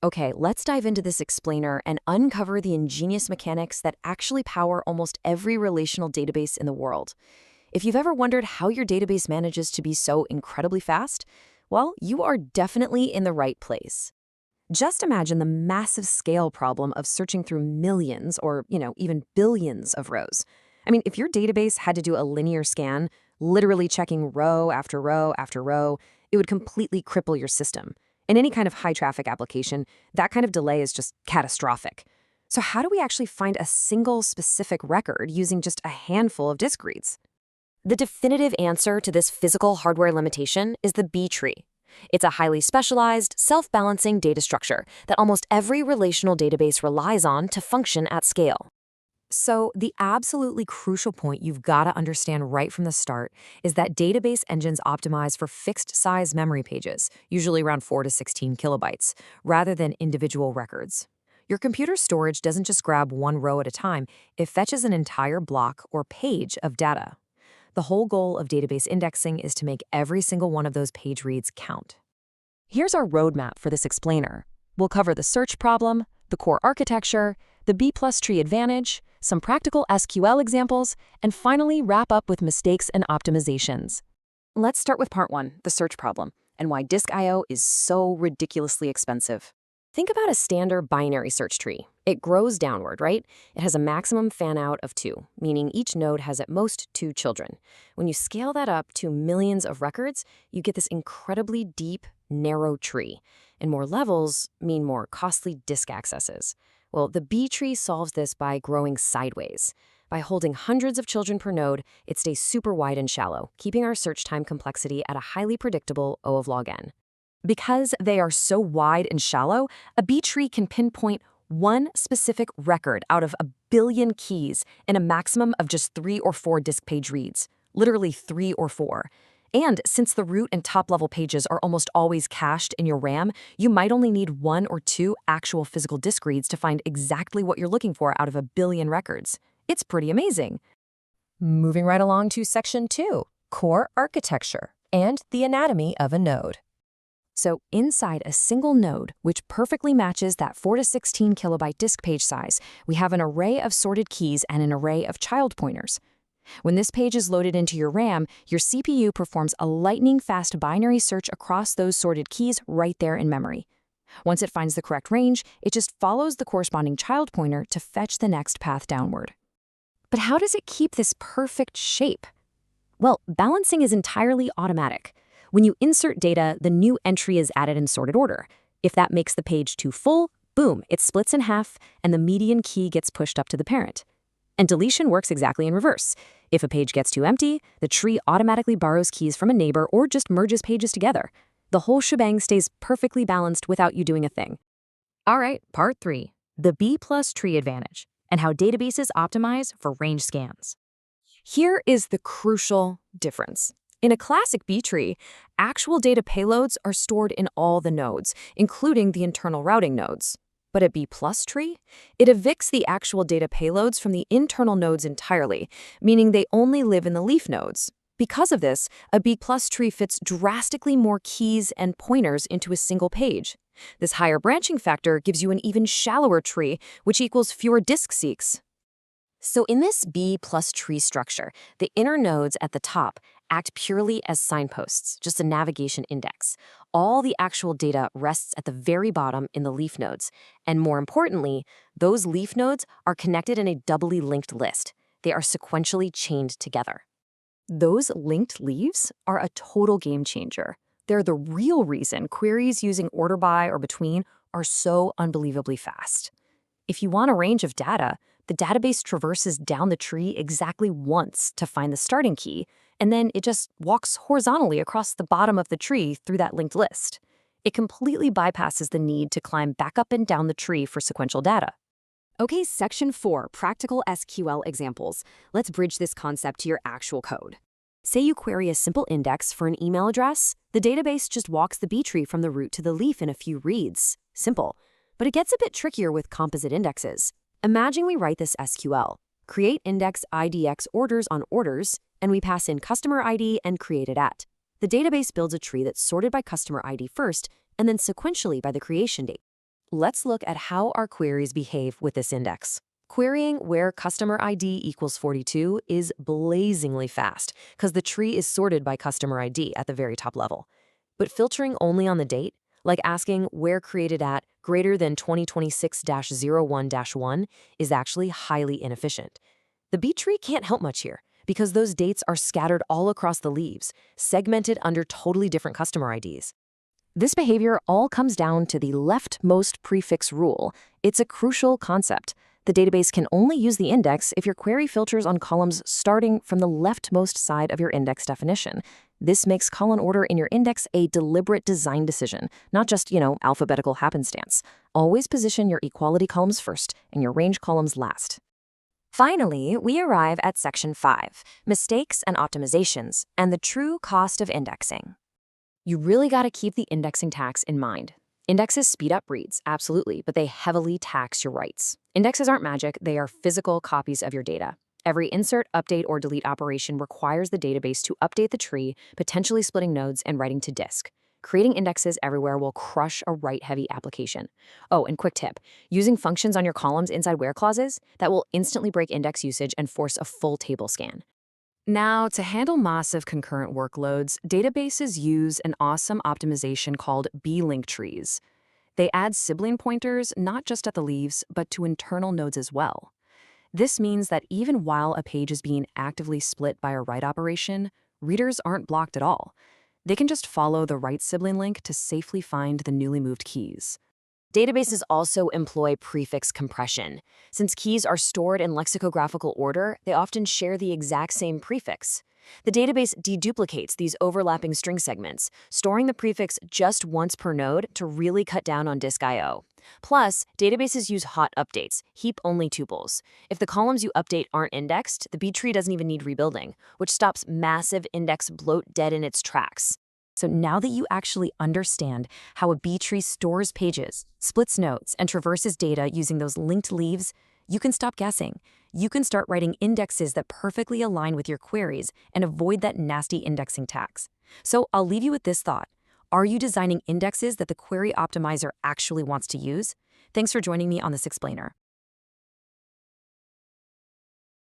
Okay, let's dive into this explainer and uncover the ingenious mechanics that actually power almost every relational database in the world. If you've ever wondered how your database manages to be so incredibly fast, well, you are definitely in the right place. Just imagine the massive scale problem of searching through millions or, even billions of rows. I mean, if your database had to do a linear scan, literally checking row after row after row, it would completely cripple your system. In any kind of high-traffic application, that kind of delay is just catastrophic. So how do we actually find a single specific record using just a handful of disk reads? The definitive answer to this physical hardware limitation is the B-Tree. It's a highly specialized, self-balancing data structure that almost every relational database relies on to function at scale. So the absolutely crucial point you've got to understand right from the start is that database engines optimize for fixed-size memory pages, usually around 4 to 16 kilobytes, rather than individual records. Your computer storage doesn't just grab one row at a time, it fetches an entire block or page of data. The whole goal of database indexing is to make every single one of those page reads count. Here's our roadmap for this explainer. We'll cover the search problem, the core architecture, the B+Tree advantage, some practical SQL examples, and finally wrap up with mistakes and optimizations. Let's start with part 1, the search problem, and why disk I/O is so ridiculously expensive. Think about a standard binary search tree. It grows downward, right? It has a maximum fan-out of 2, meaning each node has at most 2 children. When you scale that up to millions of records, you get this incredibly deep, narrow tree. And more levels mean more costly disk accesses. Well, the B-Tree solves this by growing sideways. By holding hundreds of children per node, it stays super wide and shallow, keeping our search time complexity at a highly predictable O of log n. Because they are so wide and shallow, a B-Tree can pinpoint one specific record out of a billion keys in a maximum of just 3 or 4 disk page reads, literally 3 or 4. And since the root and top-level pages are almost always cached in your RAM, you might only need 1 or 2 actual physical disk reads to find exactly what you're looking for out of a billion records. It's pretty amazing. Moving right along to section 2, core architecture and the anatomy of a node. So inside a single node, which perfectly matches that 4 to 16 kilobyte disk page size, we have an array of sorted keys and an array of child pointers. When this page is loaded into your RAM, your CPU performs a lightning-fast binary search across those sorted keys right there in memory. Once it finds the correct range, it just follows the corresponding child pointer to fetch the next path downward. But how does it keep this perfect shape? Well, balancing is entirely automatic. When you insert data, the new entry is added in sorted order. If that makes the page too full, boom, it splits in half, and the median key gets pushed up to the parent. And deletion works exactly in reverse. If a page gets too empty, the tree automatically borrows keys from a neighbor or just merges pages together. The whole shebang stays perfectly balanced without you doing a thing. All right, part 3, the B+Tree advantage, and how databases optimize for range scans. Here is the crucial difference. In a classic B-Tree, actual data payloads are stored in all the nodes, including the internal routing nodes. But at B+Tree, it evicts the actual data payloads from the internal nodes entirely, meaning they only live in the leaf nodes. Because of this, a B+Tree fits drastically more keys and pointers into a single page. This higher branching factor gives you an even shallower tree, which equals fewer disk seeks. So in this B+Tree structure, the inner nodes at the top act purely as signposts, just a navigation index. All the actual data rests at the very bottom in the leaf nodes. And more importantly, those leaf nodes are connected in a doubly linked list. They are sequentially chained together. Those linked leaves are a total game changer. They're the real reason queries using order by or between are so unbelievably fast. If you want a range of data, the database traverses down the tree exactly once to find the starting key, and then it just walks horizontally across the bottom of the tree through that linked list. It completely bypasses the need to climb back up and down the tree for sequential data. Okay, section 4, practical SQL examples. Let's bridge this concept to your actual code. Say you query a simple index for an email address, the database just walks the B-Tree from the root to the leaf in a few reads. Simple. But it gets a bit trickier with composite indexes. Imagine we write this SQL, create index IDX orders on orders, and we pass in customer ID and create it at. The database builds a tree that's sorted by customer ID first, and then sequentially by the creation date. let's look at how our queries behave with this index. Querying where customer ID equals 42 is blazingly fast because the tree is sorted by customer ID at the very top level. But filtering only on the date, like asking where created at greater than 2026-01-1, is actually highly inefficient. The B-Tree can't help much here because those dates are scattered all across the leaves, segmented under totally different customer IDs. This behavior all comes down to the leftmost prefix rule. It's a crucial concept. The database can only use the index if your query filters on columns starting from the leftmost side of your index definition. This makes column order in your index a deliberate design decision, not just, alphabetical happenstance. Always position your equality columns first and your range columns last. Finally, we arrive at Section 5, Mistakes and Optimizations, and the True Cost of Indexing. You really got to keep the indexing tax in mind. Indexes speed up reads, absolutely, but they heavily tax your writes. Indexes aren't magic, they are physical copies of your data. Every insert, update, or delete operation requires the database to update the tree, potentially splitting nodes and writing to disk. Creating indexes everywhere will crush a write-heavy application. Oh, and quick tip, using functions on your columns inside where clauses, that will instantly break index usage and force a full table scan. Now, to handle massive concurrent workloads, databases use an awesome optimization called B-link trees. They add sibling pointers not just at the leaves, but to internal nodes as well. This means that even while a page is being actively split by a write operation, readers aren't blocked at all. They can just follow the write sibling link to safely find the newly moved keys. Databases also employ prefix compression. Since keys are stored in lexicographical order, they often share the exact same prefix. The database deduplicates these overlapping string segments, storing the prefix just once per node to really cut down on disk I/O. Plus, databases use hot updates, heap-only tuples. If the columns you update aren't indexed, the B-tree doesn't even need rebuilding, which stops massive index bloat dead in its tracks. So now that you actually understand how a B-tree stores pages, splits nodes, and traverses data using those linked leaves, you can stop guessing. You can start writing indexes that perfectly align with your queries and avoid that nasty indexing tax. So I'll leave you with this thought. Are you designing indexes that the query optimizer actually wants to use? Thanks for joining me on this explainer.